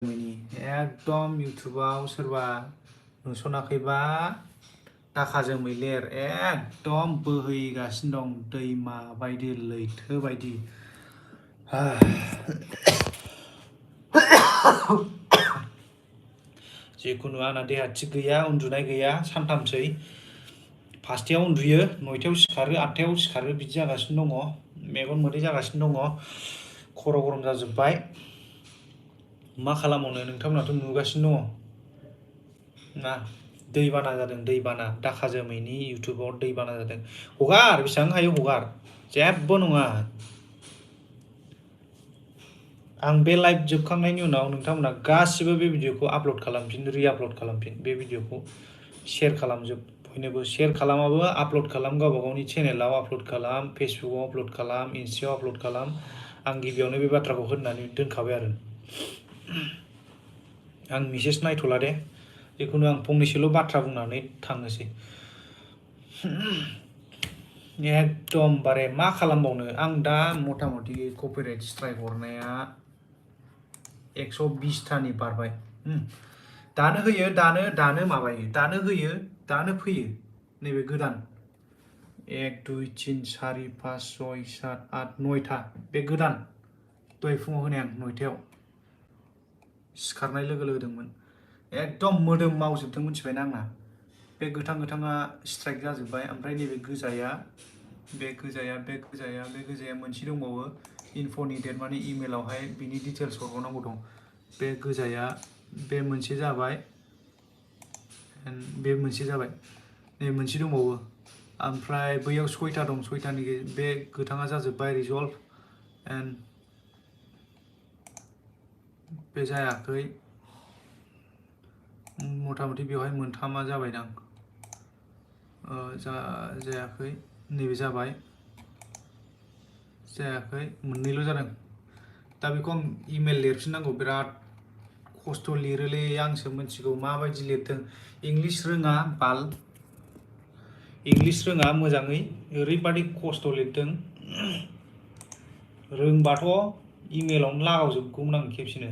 एकदम इउटुबाव सोरबा नुसनाखैबा दाखा जोमै लेर एकदम बोहैगासिनो दं दैमा बायदि लैथो बायदि जिखुनु आंना देहा थिग गैया उन्दुनाय गैया सानथामसै फासथायाव उन्दुयो 9थायाव सिखारो 8थायाव सिखारो बिदि जागासिनो दङ मेगन मोदै जागासिनो दङ खर' गरम जाजोब्बाय मा खालामनो नोंथांमोनाथ' नुगासिनो दङ ना दैबाना जादों दैबाना दाखा जोमैनि इउटुबाव दैबाना जादों हगार बेसेबां हायो हगार जेबो नङा आं बे लाइभ जोबखांनायनि उनाव नोंथांमोना गासिबो बे भिडिअखौ आपल'ड खालामफिन रिआपल'ड खालामफिन बे भिडिअखौ शेयार खालामजोब बयनोबो शेयार खालामाबो आपल'ड खालाम गावबा गावनि चेनेलाव आपल'ड खालाम फेसबुकआव आपल'ड खालाम इन्स्टायाव आपल'ड खालाम आं गिबियावनो बे बाथ्राखौ होननानै दोनखाबाय आरो आं मेसेज नायथ'ला दे जिखुनु आं फंनैसोल' बाथ्रा बुंनानै थांनोसै एकदमबारे मा खालामबावनो आं दा मथा मथि कपिराइट स्ट्राइक हरनाया 120थानि बारबाय दानो होयो दानो माबायो दानो होयो दानो फैयो नैबे गोदान 1 2 3 4 5 6 7 8 9था बे गोदान दहाय फुङाव होनाय आं 9थायाव सिखारनाय लोगो होदोंमोन एकदम मोदोम मावजोबदों मिथिबायना आंना बे गोथाङा स्ट्राइक जाजोब्बाय ओमफ्राय नैबे गोजाया मोनसे दंबावो इनफ'नि डेट माने इमेलावहाय बिनि डिटेल्स हरबावनांगौ दं बे गोजाया बे मोनसे जाबाय बे मोनसे जाबाय नै मोनसे दंबावो ओमफ्राय बैयाव 6था दं 6थानि बे गोथाङा जाजोब्बाय रिजल्भ एन्ड बे जायाखै मथा मथि बेवहाय मोनथामा जाबायदां जायाखै नैबे जाबाय जायाखै मोननैल' जादों दा बेखौ आं इमेल लिरफिननांगौ बिराद खस्थ' लिरोलै आंसो मिथिगौ माबायदि लिरदों इंलिश रोङा बाल इंलिश रोङा मोजाङै ओरैबादि खस्थ' लिरदों रोंबाथ' इमेलावनो लागावजोबगौमोन आं खेबसेनो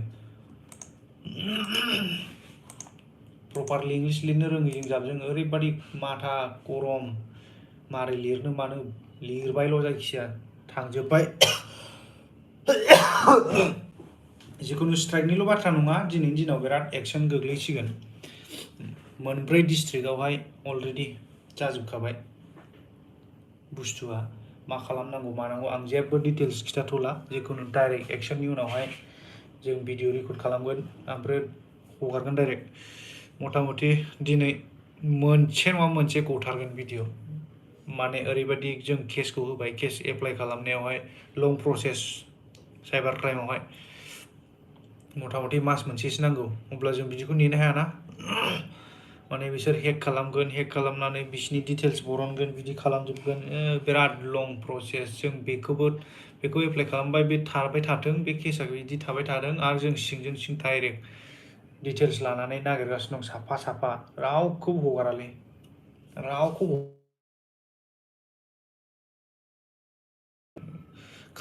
प्रपारलि इंलिश लिरनो रोङै जों जाबजों ओरैबादि माथा गरम मारै लिरनो मानो लिरबायल' जायखिया थांजोब्बाय जिखुनु स्ट्राइकनिल' बाथ्रा नङा दिनैनि दिनाव बिराद एक्सन गोग्लैसिगोन मोनब्रै डिस्ट्रिक्टआवहाय अलरेडि जाजोबखाबाय बुस्थुआ मा खालामनांगौ मानांगौ आं जेबो डिटेल्स खिथाथ'ला जिखुनु डाइरेक्ट एक्सननि उनावहाय जों भिडिअ रेकर्ड खालामगोन ओमफ्राय हगारगोन डाइरेक्ट मथा मथि दिनै मोनसे नङा मोनसे गथारगोन भिडिअ माने ओरैबायदि जों केसखौ होबाय case apply खालामनायावहाय long process cyber क्राइमावहाय मथा मथि मास मोनसेसो नांगौ अब्ला जों बिदिखौ नेनो हायाना माने बिसोर हेक खालामगोन हेक खालामनानै बिसिनि डिटेल्स बरनगोन बिदि खालामजोबगोन बिराद लं प्रसेस जों बेखौ एप्लाइ खालामबाय बे थाबाय थाथों बे केसा बिदि थाबाय थादों आरो जों सिंजों सिं डाइरेक्ट डिटेल्स लानानै नागिरगासिनो दं साफा रावखौबो हगारालै रावखौबो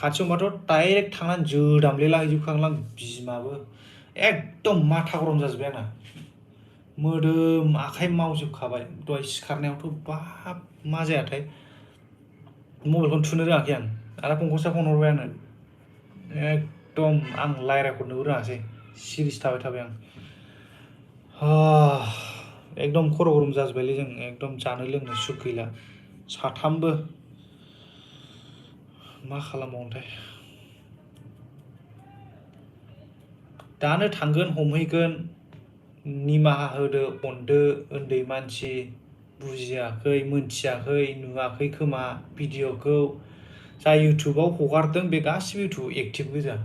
खाथियावबाथ' डाइरेक्ट थांनानै जोदामलेला हैजोबखागोन आं बिमाबो एकदम माथा गरम जाजोब्बाय आंना मोदोम आखाइ मावजोबखाबाय दहाय सिखारनायावथ' बाब मा जायाथाय मबाइलखौनो थुनो रोङाखै आं आरो फंखसआ फन हरबाय आंनो एकदम आं रायज्लायहरनोबो रोङासै सिरिस थाबाय आं एकदम खर' गरम जाजोब्बायलै जों एकदम जानो लोंनो सुख गैला साथामबो मा खालामबावनोथाय दानो थांगोन हमहैगोन निमाहा होदो अनदो उन्दै मानसि बुजियाखै मोनथियाखै नुवाखै खोमा भिडिअखौ जाय इउटुबाव हगारदों बे गासिबो इउटुबाव एक्टिभ गोजा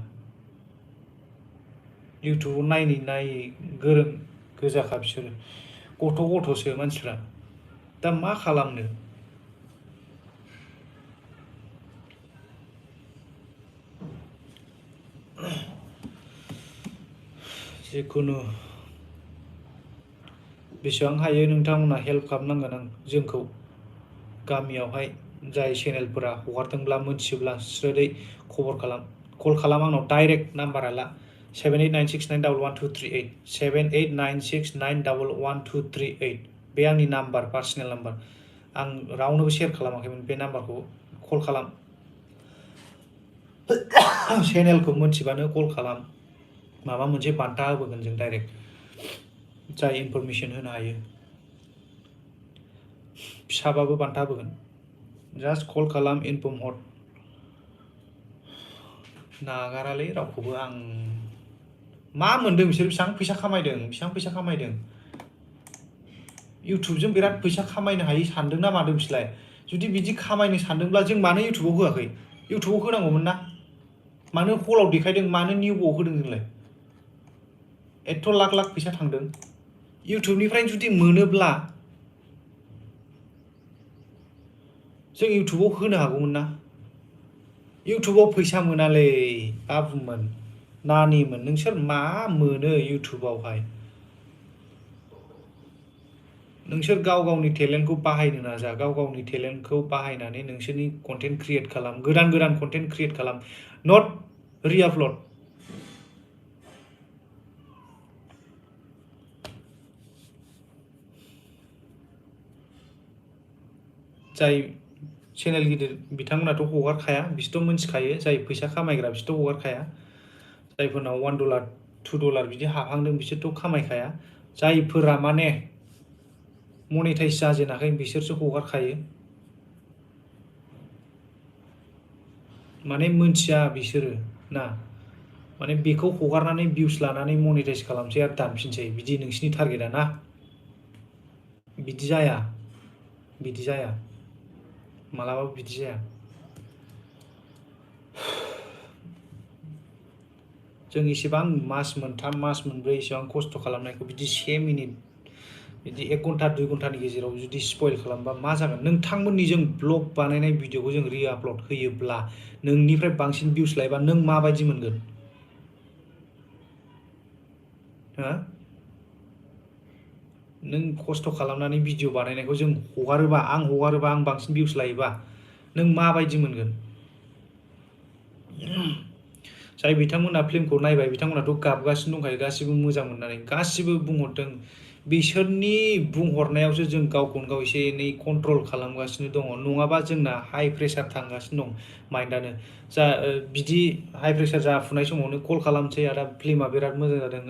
इउटुबाव नायै गोरों गोजाखा बिसोरो गथ'सो मानसिफ्रा दा मा खालामनो जिखुनु बेसेबां हायो नोंथांमोना हेल्प खालामनांगोन आं जोंखौ गामियावहाय जाय चेनेलफोरा हगारदोंब्ला मोनथियोब्ला स्रोदै खबर खालाम कल खालाम आंनाव डाइरेक्ट नाम्बारा ला 7896911238 7896911238 बे आंनि नाम्बार पार्सनेल नाम्बार आं रावनोबो शेयार खालामाखैमोन बे नाम्बारखौ कल खालाम चेनेलखौ मोनथिबानो कल खालाम माबा मोनसे बान्था होबोगोन जों डाइरेक्ट जाय इनफरमेसन होनो हायो फिसाबाबो बान्था होबोगोन जास्ट कल खालाम इनफर्म हर नागारालै रावखौबो आं मा मोनदों बिसोर बेसेबां फैसा खामायदों इउटुबजों बिराद फैसा खामायनो हायो सानदों ना मादों बिसोरलाय जुदि बिदि खामायनो सानदोंब्ला जों मानो इउटुबाव होआखै इउटुबाव होनांगौमोन ना मानो हलाव देखायदों मानो निउआव होदों जोंलाय एथ' लाख लाख फैसा थांदों इउटुबनिफ्राय जुदि मोनोब्ला जों इउटुबाव होनो हागौमोन ना इउटुबाव फैसा मोनालै बाबुमोन नानिमोन नोंसोर मा मोनो इउटुबावहाय नोंसोर गाव गावनि टेलेन्टखौ बाहायनो नाजा गाव गावनि टेलेन्टखौ बाहायनानै नोंसोरनि कन्टेन्ट क्रिएट खालाम गोदान कन्टेन्ट क्रिएट खालाम नट रिआपलड जाय चेनेल गिदिर बिथांमोनाथ' हगारखाया बिसोरथ' मिन्थिखायो जाय फैसा खामायग्रा बिसोरथ' हगारखाया जायफोरनाव $1 $2 बिदि हाबहांदों बिसोरथ' खामायखाया जायफोरा माने मनेटाइज जाजेनाखै बिसोरसो हगारखायो माने मोनथिया बिसोरो ना माने बेखौ हगारनानै भिउस लानानै मनेटाइज खालामसै आरो दानफिनसै बिदि नोंसिनि टारगेटआ ना बिदि जाया मालाबाबो बिदि जाया जों इसेबां मास मोनथाम मास मोनब्रै इसेबां खस्थ' खालामनायखौ बिदि 1 मिनिट बिदि 1 घन्टा 2 घन्टानि गेजेराव जुदि स्पइल खालामबा मा जागोन नोंथांमोननि जों ब्लग बानायनाय भिडिअखौ जों रिआपलड होयोब्ला नोंनिफ्राय बांसिन भिउस लायोबा नों माबायदि मोनगोन हो नों खस्थ' खालामनानै भिडिअ बानायनायखौ जों हगारोबा आं बांसिन भिउस लायोबा नों माबायदि मोनगोन जाय बिथांमोना फिल्मखौ नायबाय बिथांमोनाथ' गाबगासिनो दंखायो गासिबो मोजां मोननानै गासिबो बुंहरदों बिसोरनि बुंहरनायावसो जों गावखौनो गाव एसे एनै कन्ट्रल खालामगासिनो दङ नङाबा जोंना हाइ प्रेसार थांगासिनो दं माइन्डआनो जा बिदि हाइ प्रेसार जाफुनाय समावनो कल खालामसै आदा फिल्मा बिराद मोजां जादों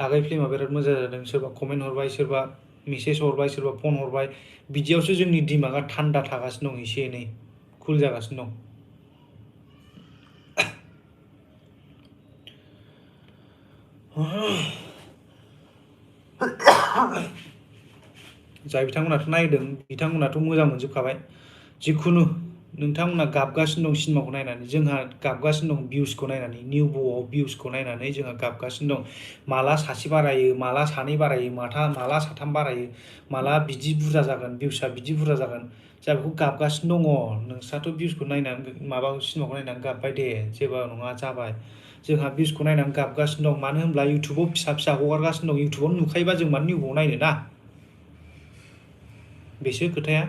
आगै फिल्मा बिराद मोजां जादों सोरबा कमेन्ट हरबाय सोरबा मेसेज हरबाय सोरबा फन हरबाय बिदियावसो जोंनि दिमागा थान्दा थागासिनो दं एसे एनै कुल जागासिनो दं जाय बिथांमोनाथ' नायदों बिथांमोनाथ' मोजां मोनजोबखाबाय जिखुनु नोंथांमोना गाबगासिनो दं सिनेमाखौ नायनानै जोंहा गाबगासिनो दं भिउसखौ नायनानै निउब'आव भिउसखौ नायनानै जोंहा गाबगासिनो दं माला सासे बारायो माला सानै बारायो माला साथाम बारायो माला बिदि बुरजा जागोन भिउसआ बिदि बुरजा जागोन जा बेखौ गाबगासिनो दङ नोंस्राथ' भिउसखौ नायनानै माबा सिनेमाखौ नायनानै गाबबाय दे जेबो नङा जाबाय जोंहा भिउसखौ नायनानै गाबगासिनो दं मानो होनब्ला इउटुबाव फिसा फिसा हगारगासिनो दं इउटुबाव नुखायोबा जों मानो निउब'आव नायनो ना बेसो खोथाया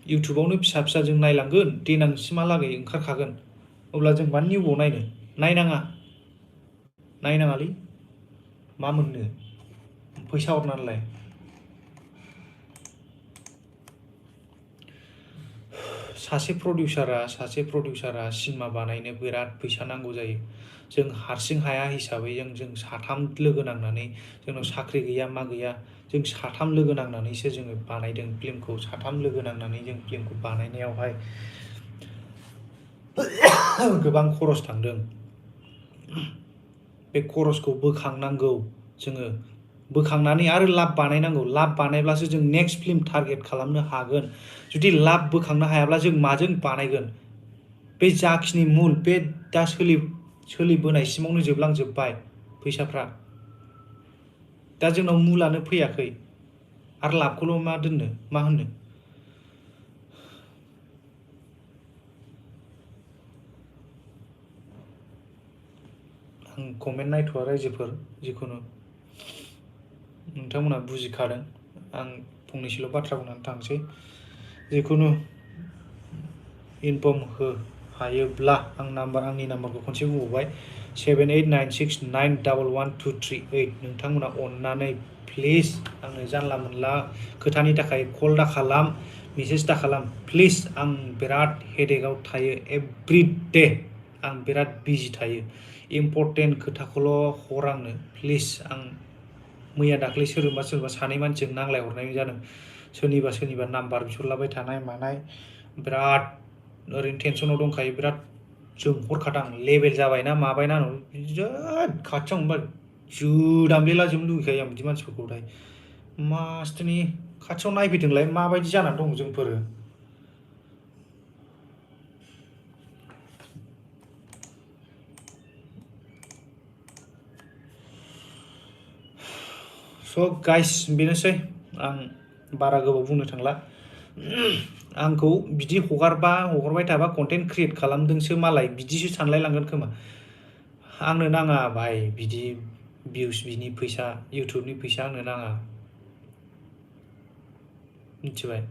इउटुबावनो फिसा फिसा जों नायलांगोन देनांसिमहालागै ओंखारखागोन अब्ला जों मानो निउब'आव नायनो नायनाङालै मा मोननो फैसा हरनानैलाय सासे प्रडिउसारा सिनेमा बानायनो बिराद फैसा नांगौ जायो जों हारसिं हाया हिसाबै जों साथाम लोगो नांनानै जोंनाव साख्रि गैया मा गैया जों साथाम लोगो नांनानैसो जोङो बानायदों फिल्मखौ साथाम लोगो नांनानै जों फिल्मखौ बानायनायावहाय गोबां खरस थांदों बे खरसखौ बोखांनांगौ जोङो बोखांनानै आरो लाब बानायनांगौ लाब बानायब्लासो जों नेक्स्ट फिल्म टारगेट खालामनो हागोन जुदि लाब बोखांनो हायाब्ला जों माजों बानायगोन बे जाखिनि मुल बे दा सोलिबोनायसिमावनो जोबलांजोब्बाय फैसाफ्रा दा जोंनाव मुलानो फैयाखै आरो लाबखौल' मा होननो आं कमेन्ट नायथ'आ रायजोफोर जिखुनु नोंथांमोना बुजिखादों आं फंनैसोल' बाथ्रा बुंनानै थांसै जिखुनु इनफर्म हो हायोब्ला आंनि नाम्बारखौ खनसे बुंबावबाय 7896911238 नोंथांमोना अननानै प्लिज आंनो जानला मोनला खोथानि थाखाय कल दा खालाम मेसेज दा खालाम प्लिज आं बिराद हेडेकआव थायो एभ्रिडे आं बिराद बिजि थायो इम्पर्टेन्ट खोथाखौल' हर आंनो प्लिज आं मैया दाख्लै सोरबा सानै मानसिजों नांलायहरनाय जादों सोरनिबा नाम्बार बिहरलाबाय थानाय मानाय बिराद ओरैनो टेनसनाव दंखायो बिराद जोंहरखादां लेभेल जाबायना माबायना बिराद खाथियाव मोनबा जोदामलेला जोबनो लुगैखायो आं बिदि मानसिफोरखौहाय मासथिनि खाथियाव नायफैदोंलाय माबायदि जानानै दं जोंफोरो स' गाइस बेनोसै आं बारा गोबाव बुंनो थांला आंखौ बिदि हगारबाय थाबा कन्टेन्ट क्रिएट खालामदोंसो मालाय बिदिसो सानलायलांगोन खोमा आंनो नाङा भाई बिदि भिउस बिनि फैसा इउटुबनि फैसा आंनो नाङा मिथिबाय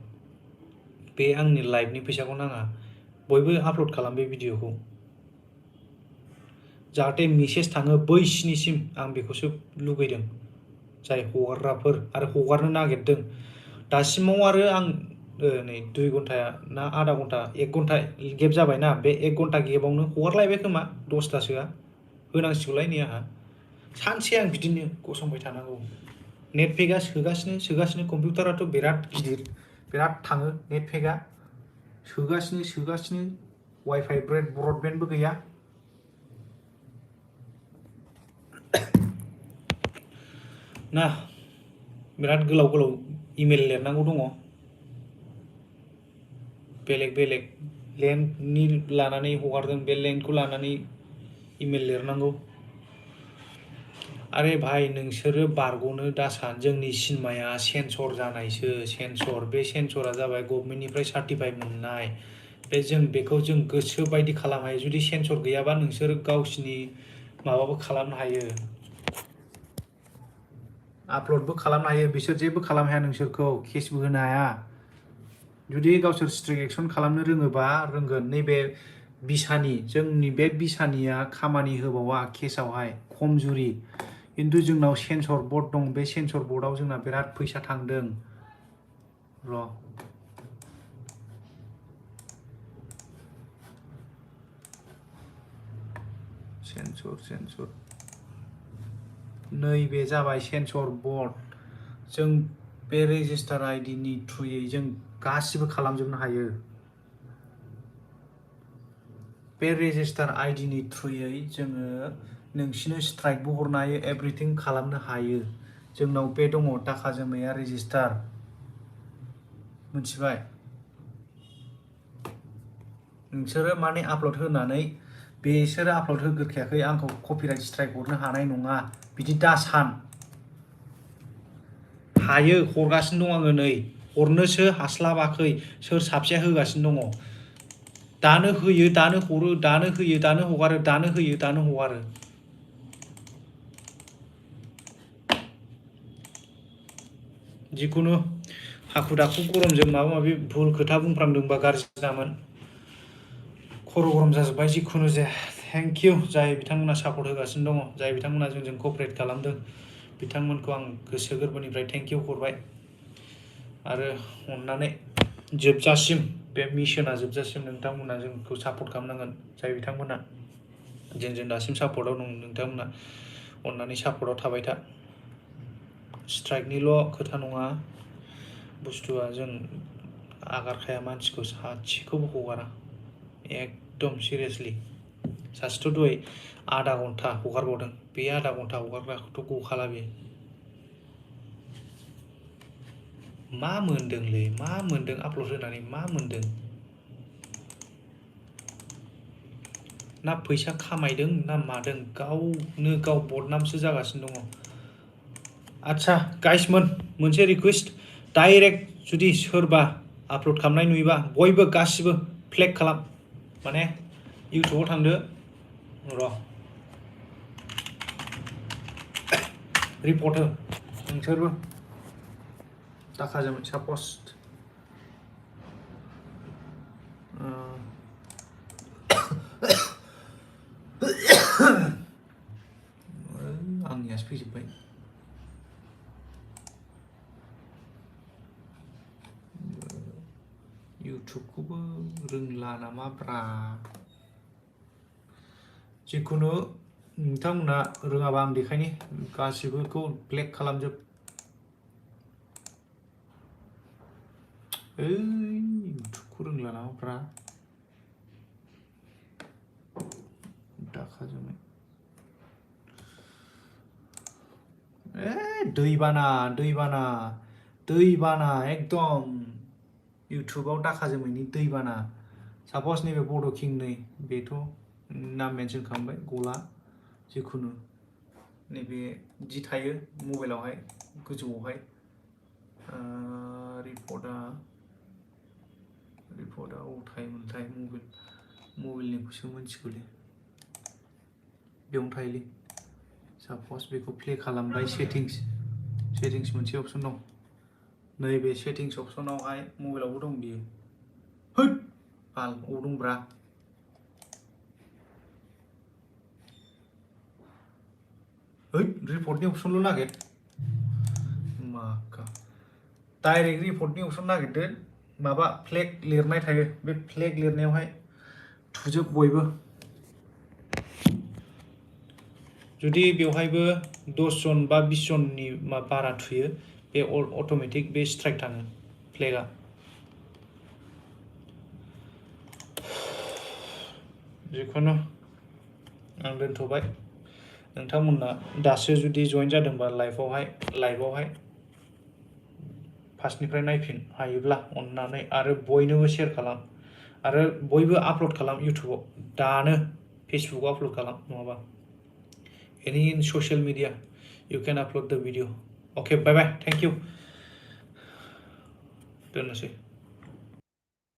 बे आंनि लाइफनि फैसाखौ नाङा बयबो आपल'ड खालाम बे भिडिअखौ जाहाथे मेसेज थाङो बैसिनिसिम आं बेखौसो लुगैदों जाय हगारग्राफोर आरो हगारनो नागिरदों दासिमाव आरो आं नै 2 घन्टा ना आधा घन्टा 1 घन्टा गेप जाबायना बे 1 घन्टा गेपआवनो हगारलायबाय खोमा 10थासोआ होनांसिगौलाय नै आंहा सानसे आं बिदिनो गसंबाय थानांगौ नेट पेकआ सोगासिनो कम्पिउटाराथ' बिराद गिदिर बिराद थाङो नेट पेकआ सोगासिनो वाइफाइ ब्रडबेन्डबो गैया ना बिराद गोलाव इमेल लिरनांगौ दङ बेलेग लेन्डनि लानानै हगारदों बे लेन्डखौ लानानै इमेल लिरनांगौ आरे भाई नोंसोरो बारग'नो दासान जोंनि सिनेमाया सेन्सर जानायसो सेन्सर बे सेन्सरा जाबाय गभर्नमेन्टनिफ्राय सार्टिफाइड मोननाय बे जों बेखौ जों गोसो बायदि खालामनो हायो जुदि सेन्सर गैयाबा नोंसोर गावसिनि माबाबो खालामनो हायो आपल'डबो खालामनो हायो बिसोर जेबो खालामनो हाया नोंसोरखौ केसबो होनो हाया जुदि गावसोर स्ट्रिक्ट एक्सन खालामनो रोङोबा रोंगोन नैबे जोंनि बे बिसानिया खामानि होबावा केसावहाय खमजुरि खिन्थु जोंनाव सेन्सर बर्ड दं बे सेन्सर बर्डआव जोंना बिराद फैसा थांदों र' सेन्सर नैबे जाबाय सेन्सर बर्ड जों बे रेजिस्टार आइडिनि थ्रुयै जों गासिबो खालामजोबनो हायो बे रेजिस्टार आइडिनि थ्रुयै जोङो नोंसिनो स्ट्राइकबो हरनो हायो एभ्रिथिं खालामनो हायो जोंनाव बे दङ दाखा जोमैया रेजिस्टार मिथिबाय नोंसोरो माने आपल'ड होनानै बेसोरो आपल'ड होग्रोखायाखै आंखौ कपिराइट स्ट्राइक हरनो हानाय नङा बिदि दासान हायो हरगासिनो दं आङो नै हरनोसो हास्लाबाखै सोर साबसेया होगासिनो दङ दानो होयो दानो हरो दानो होयो दानो हगारो दानो होयो दानो हगारो जिखुनु हाखु दाखु गरमजों माबा माबि भुल खोथा बुंफ्रांदोंबा गाज्रि जामोन खर' गरम जाजोब्बाय जिखुनु जाया थेंक इउ जाय बिथांमोना सापर्ट होगासिनो दङ जाय बिथांमोना जोंजों क'पारेट खालामदों बिथांमोनखौ आं गोसो गोरबोनिफ्राय थेंक इउ हरबाय आरो अननानै जोबजासिम बे मिशना जोबजासिम नोंथांमोना जोंखौ सापर्ट खालामनांगोन जाय बिथांमोना जोंजों दासिम सापर्टआव दं नोंथांमोना अननानै सापर्टआव थाबाय था स्ट्राइकनिल' खोथा नङा बुस्थुआ जों आगारखाया मानसिखौ सासेखौबो हगारा एकदम सिरियासलि सासेथ' दहाय आधा घन्टा हगारबावदों बे आधा घन्टा हगारग्राखौथ' गखाला बे मा मोनदोंलै मा मोनदों आपल'ड होनानै मा मोनदों ना फैसा खामायदों ना मादों गावनो गाव बदनामसो जागासिनो दङ आच्छा गाइसमोन मोनसे रिकुवेस्ट डाइरेक्ट जुदि सोरबा आपल'ड खालामनाय नुयोबा बयबो गासिबो फ्लेग खालाम माने इउटुबाव थांदो र' रिपर्ट हो नोंसोरबो दाखा जोमै सापस्ट फैजोब्बाय इउटुबखौबो रोंला नामाब्रा जिखुनु नोंथांमोना रोङाबा आं देखायनि गासिबोखौ ब्लेक खालामजोब इउटुबखौ रोंला नामाब्रा दाखा जोमै दैबाना एकदम इउटुबाव दाखा जोमैनि दैबाना सापस नैबे बड' किं नै बेथ' नाम मेनसन खालामबाय गला जिखुनु नैबे जि थायो मबाइलावहाय गोजौआवहाय रिपर्टआ अबाव थायोमोनथाय मबाइलनिखौसो मिथिगौलै बेयावनो थायोलै सापस बेखौ प्ले खालामबाय सेटिंस मोनसे अपसन दं नैबे सेटिंस अपसनावहाय मबाइलावबो दं बियो होद बाल अबाव दंब्रा रिपर्टनि अपसनल' नागिर माखा डाइरेक्ट रिपर्टनि अपसन नागिरदो माबा फ्लेग लिरनाय थायो बे फ्लेग लिरनायावहाय थुजोब बयबो जुदि बेवहायबो 10 जन बा 20 जननि बारा थुयो बे अट'मेटिक बे स्ट्राइक थाङो फ्लेगा जिखुनु आं दोनथ'बाय नोंथांमोना दासो जुदि जइन जादोंबा लाइभआवहाय फार्स्टनिफ्राय नायफिन हायोब्ला अननानै आरो बयनोबो शेयार खालाम आरो बयबो आपल'ड खालाम इउटुबाव दानो फेसबुकआव आपल'ड खालाम नङाबा any in social media you can upload the video okay bye bye thank you दोननोसै